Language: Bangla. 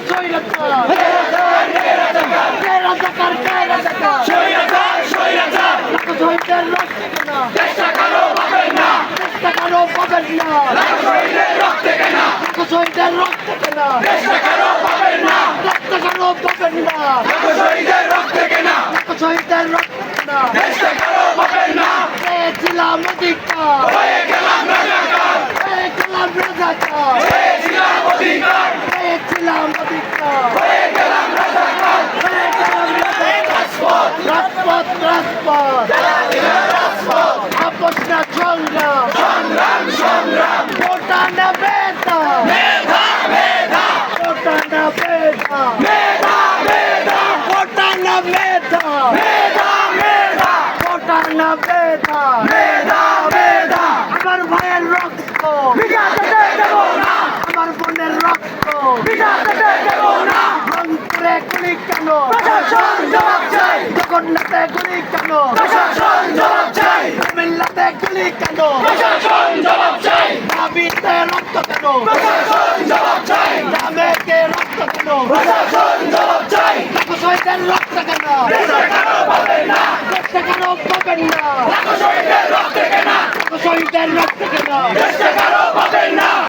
স্বৈরাচার রাজাকার লাখো শহীদের রক্তে কেনা চেষ্টা কেন পাবেন না লাখো শহীদের রক্তে কেনা চেষ্টা কেন পাবেন না লাখো শহীদের রক্তে কেনা পেয়েছিলাম অধিকার হয়ে গেলাম রাজাকার রাজপথ আপস না সংগ্রাম কোটা না বেদা কোটা না বেদা আমার ভাইয়ের রক্ত আমার বোনের রক্ত রংপুরে গুলি কেন জগন্নাথে গুলি কেন কুমিল্লাতে গুলি কেন দাবিতে রক্ত কেন দামেকে রক্ত কেন লাখো শহীদের রক্ত কেন চেষ্টা কেন পাবেন না লাখো শহীদের রক্ত কেন